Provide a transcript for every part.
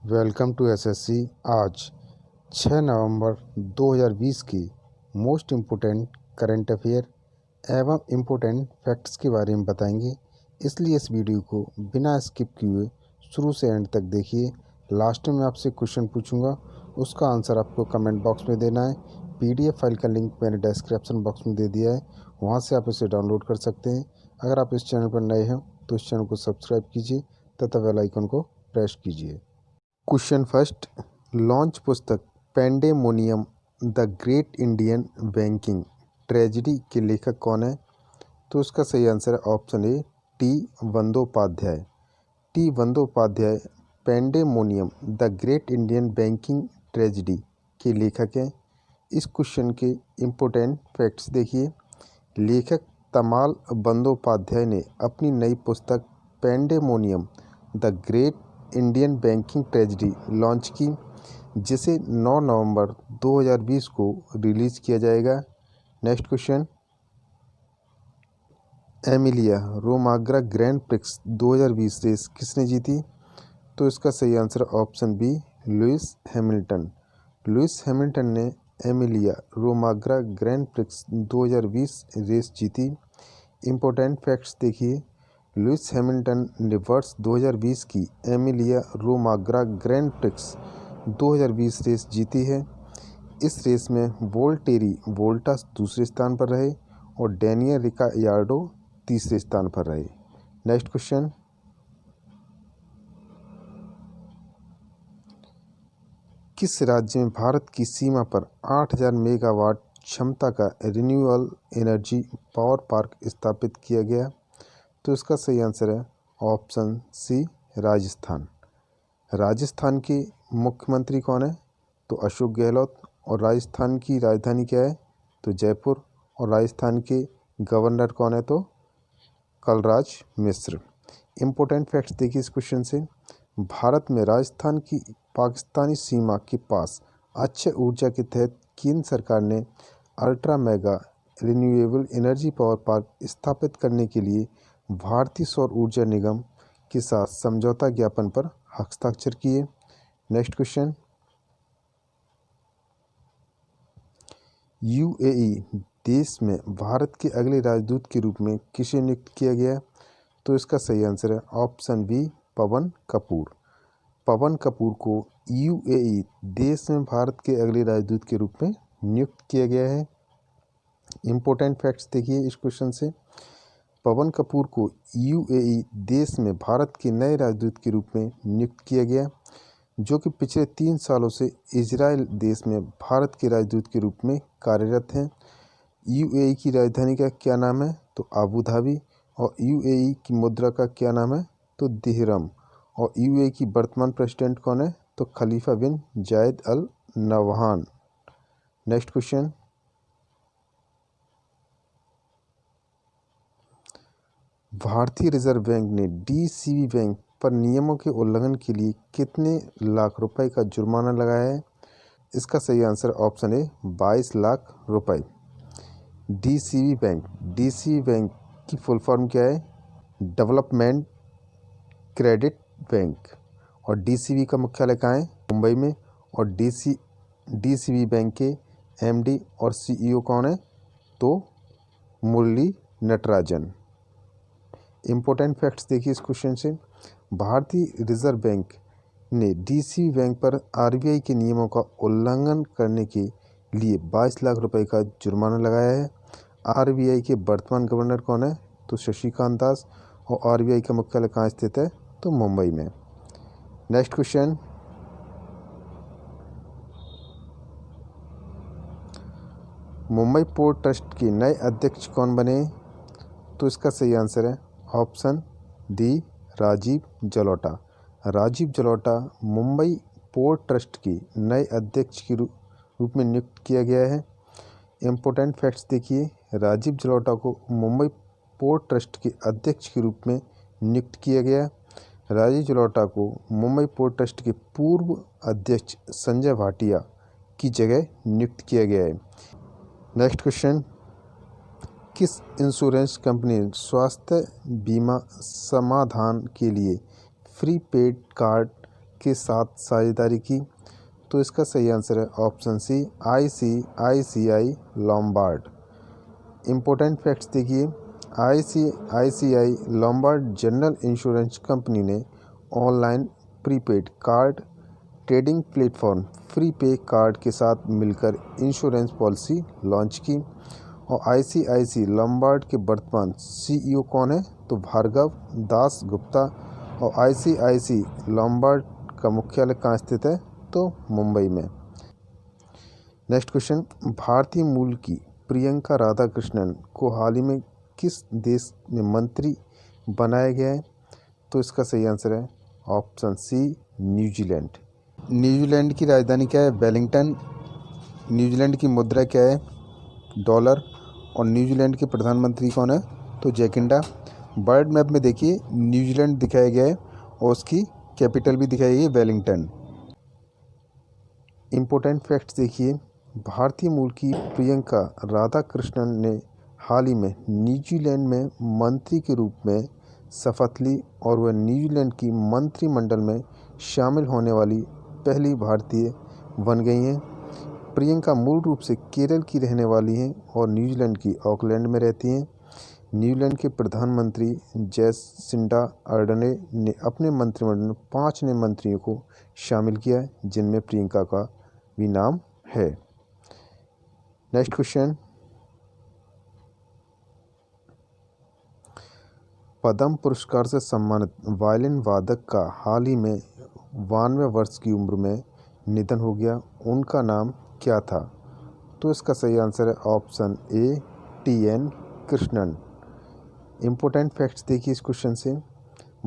Welcome to SSC. आज 6 नवंबर 2020 की most important current affair एवं इम्पोर्टेंट फैक्ट्स के बारे में बताएंगे, इसलिए इस वीडियो को बिना स्किप किए शुरू से एंड तक देखिए। लास्ट में आपसे क्वेश्चन पूछूंगा, उसका आंसर आपको कमेंट बॉक्स में देना है। पीडीएफ फाइल का लिंक मैंने डिस्क्रिप्शन बॉक्स में दे दिया है, वहां से आप इसे डाउनलोड कर सकते हैं। अगर आप इस चैनल पर नए हैं तो इस चैनल को सब्सक्राइब कीजिए तथा बेल आइकन को प्रेस कीजिए। क्वेश्चन फर्स्ट, लॉन्च पुस्तक Pandemonium the Great Indian Banking Tragedy के लेखक कौन है? तो इसका सही आंसर है option A T Bandyopadhyay. T Bandyopadhyay Pandemonium the Great Indian Banking Tragedy के लेखक हैं। इस क्वेश्चन के इम्पोर्टेंट फैक्ट्स देखिए। लेखक तमाल बंदोपाध्याय ने अपनी नई पुस्तक Pandemonium the Great Indian Banking Tragedy launch की, जिसे 9 नवंबर 2020 को रिलीज़ किया जाएगा। Next question, Emilia Romagna Grand Prix 2020 race किसने जीती? तो इसका सही answer option B Lewis Hamilton. Lewis Hamilton ने Emilia Romagna Grand Prix 2020 race जीती। इम्पोर्टेंट फैक्ट्स देखिए। लुइस हैमिल्टन ने वर्ष 2020 की Emilia Romagna Grand Prix 2020 race जीती है। इस रेस में वोल्टेरी वोल्टास दूसरे स्थान पर रहे और डैनियल रिकार्डो तीसरे स्थान पर रहे। नेक्स्ट क्वेश्चन, किस राज्य में भारत की सीमा पर 8000 मेगावाट क्षमता का रिन्यूएबल एनर्जी पावर पार्क स्थापित किया गया? तो इसका सही आंसर है ऑप्शन सी राजस्थान। राजस्थान के मुख्यमंत्री कौन है? तो अशोक गहलोत। और राजस्थान की राजधानी क्या है? तो जयपुर। और राजस्थान के गवर्नर कौन है? तो कलराज मिश्र। इम्पोर्टेंट फैक्ट्स देखिए इस क्वेश्चन से। भारत में राजस्थान की पाकिस्तानी सीमा के पास अक्षय ऊर्जा के तहत केंद्र सरकार ने ultra mega renewable energy power park स्थापित करने के लिए भारतीय सौर ऊर्जा निगम के साथ समझौता ज्ञापन पर हस्ताक्षर किए। नेक्स्ट क्वेश्चन, यूएई देश में भारत के अगले राजदूत के रूप में किसे नियुक्त किया गया? तो इसका सही आंसर है ऑप्शन बी पवन कपूर। पवन कपूर को यूएई देश में भारत के अगले राजदूत के रूप में नियुक्त किया गया है। इम्पोर्टेंट फैक्ट्स देखिए इस क्वेश्चन से। पवन कपूर को यूएई देश में भारत के नए राजदूत के रूप में नियुक्त किया गया, जो कि पिछले 3 सालों से इजराइल देश में भारत के राजदूत के रूप में कार्यरत हैं। यूएई की राजधानी का क्या नाम है? तो अबू धाबी। और यूएई की मुद्रा का क्या नाम है? तो दिहरम। और यूएई की वर्तमान प्रेसिडेंट कौन है? तो खलीफा बिन जायद अल नवहान। नेक्स्ट क्वेश्चन, भारतीय रिजर्व बैंक ने डीसीबी बैंक पर नियमों के उल्लंघन के लिए कितने लाख रुपए का जुर्माना लगाया है? इसका सही आंसर ऑप्शन ए 22 लाख रुपए। डीसीबी बैंक की फुल फॉर्म क्या है? Development credit bank. और डीसीबी का मुख्यालय कहाँ है? मुंबई में। और डीसीबी बैंक के एमडी और सीईओ कौन है? तो मुरली नटराजन। इम्पोर्टेंट फैक्ट्स देखिए इस क्वेश्चन से। भारतीय रिजर्व बैंक ने डीसीबी बैंक पर आरबीआई के नियमों का उल्लंघन करने के लिए 22 लाख रुपए का जुर्माना लगाया है। आरबीआई के वर्तमान गवर्नर कौन है? तो शशिकांत दास। और आरबीआई का मुख्यालय कहाँ स्थित है? तो मुंबई में। Next question, Mumbai port trust के नए अध्यक्ष कौन बने? तो इसका सही आंसर है option D Rajeev Jalota. Rajeev Jalota Mumbai port trust के नए अध्यक्ष के रूप में नियुक्त किया गया है। इम्पोर्टेंट फैक्ट्स देखिए। राजीव जलोटा को मुंबई पोर्ट ट्रस्ट के अध्यक्ष के रूप में नियुक्त किया गया। राजीव जलोटा को मुंबई पोर्ट ट्रस्ट के पूर्व अध्यक्ष संजय भाटिया की जगह नियुक्त किया गया है। नेक्स्ट क्वेश्चन, किस इंश्योरेंस कंपनी ने स्वास्थ्य बीमा समाधान के लिए फ्री पेड कार्ड के साथ साझेदारी की? तो इसका सही आंसर है option C ICICI Lombard. Important facts देखिए, ICICI Lombard general insurance company ने online prepaid card trading platform free pay card के साथ मिलकर इंश्योरेंस पॉलिसी लॉन्च की। और ICICI लॉम्बार्ड के वर्तमान CEO कौन है? तो भार्गव दास गुप्ता। और ICICI लॉम्बार्ड का मुख्यालय कहाँ स्थित है? तो मुंबई में। नेक्स्ट क्वेश्चन, भारतीय मूल की प्रियंका राधाकृष्णन को हाल ही में किस देश में मंत्री बनाया गया है? तो इसका सही आंसर है ऑप्शन सी न्यूजीलैंड। न्यूजीलैंड की राजधानी क्या है? वेलिंगटन। न्यूजीलैंड की मुद्रा क्या है? डॉलर। और न्यूजीलैंड के प्रधानमंत्री कौन है? तो जैकिंडा। वर्ल्ड मैप में देखिए न्यूजीलैंड दिखाया गया है और उसकी कैपिटल भी दिखाई गई है वेलिंगटन। इम्पोर्टेंट फैक्ट्स देखिए, भारतीय मूल की प्रियंका राधाकृष्णन ने हाल ही में न्यूजीलैंड में मंत्री के रूप में शपथ ली और वह न्यूजीलैंड की मंत्रिमंडल में शामिल होने वाली पहली भारतीय बन गई हैं। प्रियंका मूल रूप से केरल की रहने वाली हैं और न्यूजीलैंड की ऑकलैंड में रहती हैं। न्यूजीलैंड के प्रधानमंत्री जैसिंडा अर्डने ने अपने मंत्रिमंडल में 5 नए मंत्रियों को शामिल किया है, जिनमें प्रियंका का भी नाम है। नेक्स्ट क्वेश्चन, पद्म पुरस्कार से सम्मानित वायलिन वादक का हाल ही में 92 वर्ष की उम्र में निधन हो गया। उनका नाम क्या था? तो इसका सही आंसर है ऑप्शन ए TN कृष्णन। इम्पोर्टेंट फैक्ट्स देखिए इस क्वेश्चन से,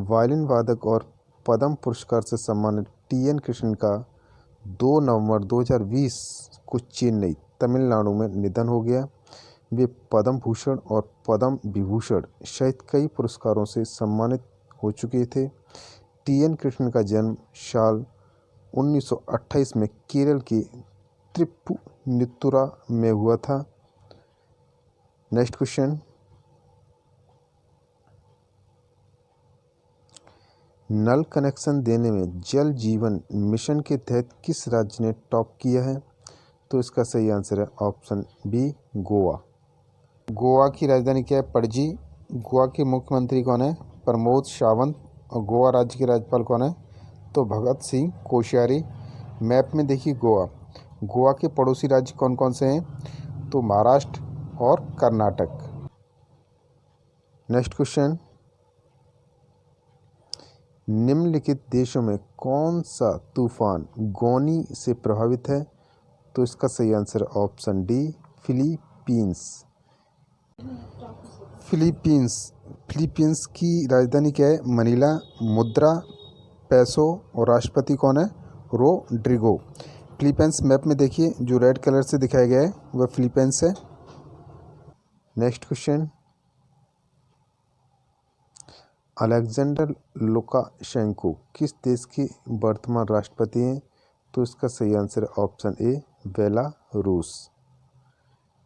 वायलिन वादक और पद्म पुरस्कार से सम्मानित TN कृष्णन का 2 नवंबर 2020 को चेन्नई तमिलनाडु में निधन हो गया। वे पद्म भूषण और पद्म विभूषण सहित कई पुरस्कारों से सम्मानित हो चुके थे। TN कृष्णन का जन्म साल 1928 में केरल के त्रिपुनितुरा में हुआ था। नेक्स्ट क्वेश्चन, नल कनेक्शन देने में जल जीवन मिशन के तहत किस राज्य ने टॉप किया है? तो इसका सही आंसर है ऑप्शन बी गोवा। गोवा की राजधानी क्या है? पणजी। गोवा के मुख्यमंत्री कौन है? प्रमोद सावंत। और गोवा राज्य के राज्यपाल कौन है? तो भगत सिंह कोश्यारी। मैप में देखिए गोवा, गोवा के पड़ोसी राज्य कौन कौन से हैं? तो महाराष्ट्र और कर्नाटक। नेक्स्ट क्वेश्चन, निम्नलिखित देशों में कौन सा तूफान गोनी से प्रभावित है? तो इसका सही आंसर है ऑप्शन डी फिलीपींस। फिलीपींस की राजधानी क्या है? मनीला। मुद्रा पैसो और राष्ट्रपति कौन है? रोड्रिगो। फिलीपींस मैप में देखिए जो रेड कलर से दिखाया गया है वह फिलीपींस है। नेक्स्ट क्वेश्चन, अलेक्जेंडर लुकाशेंको किस देश के वर्तमान राष्ट्रपति हैं? तो इसका सही आंसर है ऑप्शन ए बेलारूस।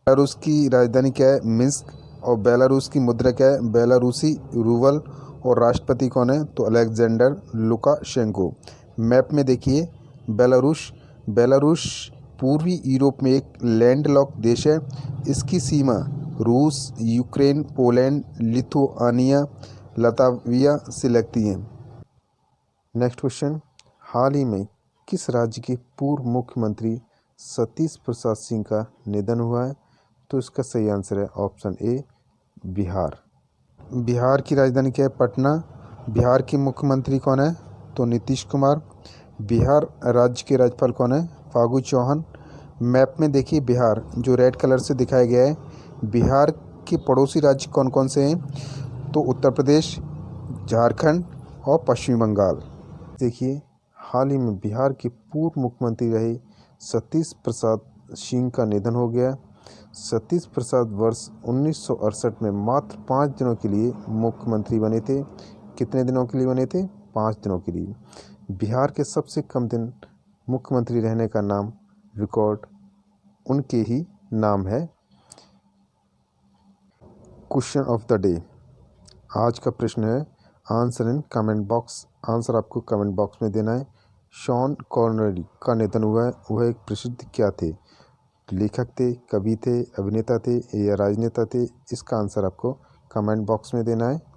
बेलारूस की राजधानी क्या है? मिन्स्क। और बेलारूस की मुद्रा क्या है? बेलारूसी रूबल। और राष्ट्रपति कौन है? तो अलेक्जेंडर लुकाशेंको। मैप में देखिए बेलारूस पूर्वी यूरोप में एक लैंडलॉक देश है। इसकी सीमा रूस, यूक्रेन, पोलैंड, लिथुआनिया, लताविया से लगती है। नेक्स्ट क्वेश्चन, हाल ही में किस राज्य के पूर्व मुख्यमंत्री सतीश प्रसाद सिंह का निधन हुआ है? तो इसका सही आंसर है ऑप्शन ए बिहार। बिहार की राजधानी क्या है? पटना। बिहार के मुख्यमंत्री कौन है? तो नीतीश कुमार। बिहार राज्य के राज्यपाल कौन है? फागू चौहान। मैप में देखिए बिहार जो रेड कलर से दिखाया गया है। बिहार के पड़ोसी राज्य कौन कौन से हैं? तो उत्तर प्रदेश, झारखंड और पश्चिम बंगाल। देखिए हाल ही में बिहार के पूर्व मुख्यमंत्री रहे सतीश प्रसाद सिंह का निधन हो गया। सतीश प्रसाद वर्ष 1968 में मात्र 5 दिनों के लिए मुख्यमंत्री बने थे। कितने दिनों के लिए बने थे? 5 दिनों के लिए। बिहार के सबसे कम दिन मुख्यमंत्री रहने का नाम रिकॉर्ड उनके ही नाम है। क्वेश्चन ऑफ द डे, आज का प्रश्न है answer in comment box. Answer आपको कमेंट बॉक्स में देना है। शॉन कॉनरी का निधन हुआ है। वह एक प्रसिद्ध क्या थे? लेखक थे, कवि थे, अभिनेता थे या राजनेता थे? इसका आंसर आपको कमेंट बॉक्स में देना है।